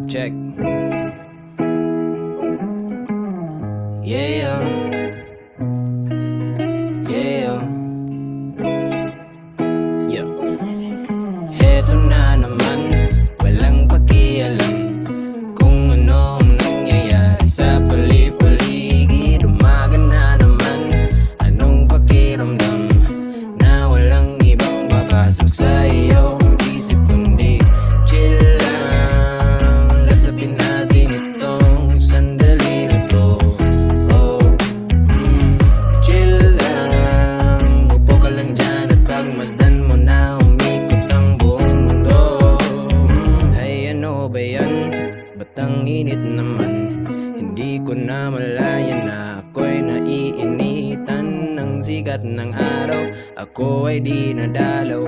Check. Yeah. Yeah. Yeah. Heto na naman, walang pakialam kung ano ang nangyayari sa paligid. Umaga na naman, anong pakiramdam na walang ibang papasok sa iyong isip kundi chill lang. Lasapin natin itong sandali na to. Chill lang, upo ka lang dyan at pagmasdan mo na umikot ang buong mundo. Ay ano ba yan? Ba't ang init naman? Hindi ko na malayan na ako'y naiinitan ng sikat ng araw. Ako ay di nadalaw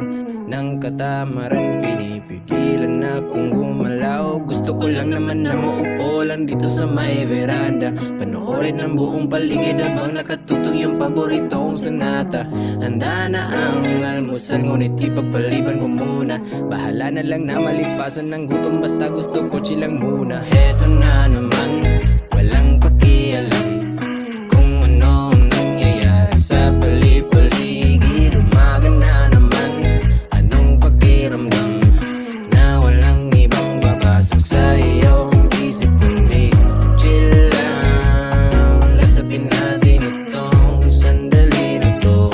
ng katamaran, pinipigilan akong gumalaw. Gusto ko lang naman na maupo lang dito sa may veranda, panoorin ang buong paligid habang nakatutong yung paborito kong sonata. Handa na ang almusal, ngunit ipagpaliban ko muna. Bahala na lang na malipasan ng gutom, basta gusto ko chill lang muna. Heto na naman, walang pakialam kung ano ang nangyayari sa paligid. Umaga na naman, anong pakiramdam na walang ibang papasok sa iyong isip kundi chill lang. Lasapin natin itong sandali na to.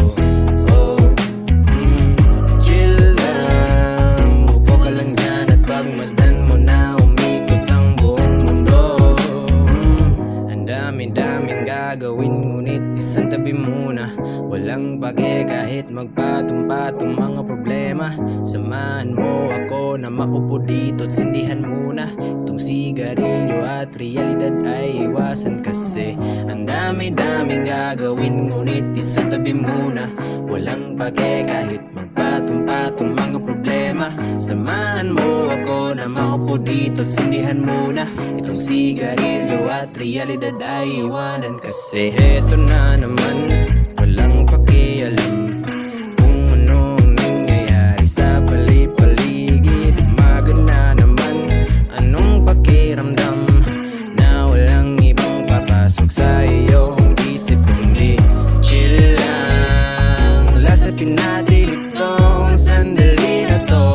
Chill lang, upo ka lang dyan at pagmasdan mo na umikot ang buong mundo. Ang dami-daming gagawin, ngunit isang tabi muna. Walang pake kahit magpatong-patong mga problema. Samahan mo ako na maupo dito at sindihan muna itong sigarilyo at realidad ay iwasan kasi ang dami-daming gagawin, ngunit isang tabi muna. Walang pake kahit magpatong-patong mga problema. Samahan mo ako na maupo dito at sindihan muna itong sigarilyo at realidad ay iwanan kasi heto na naman, walang pakialam kung ano ang nangyayari sa paligid. Umaga na naman, anong pakiramdam na walang ibang papasok sa iyong isip kundi chill lang. Lasapin natin itong sandali na to.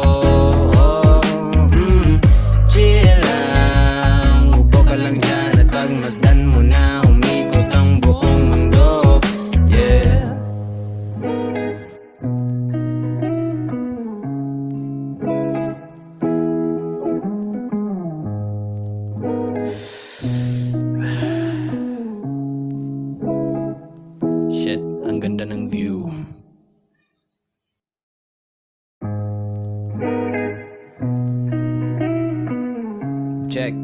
Chill lang, upo ka lang dyan at pagmasdan mo na umikot ang buong mundo. Yeah. Shit, ang ganda ng view. Check.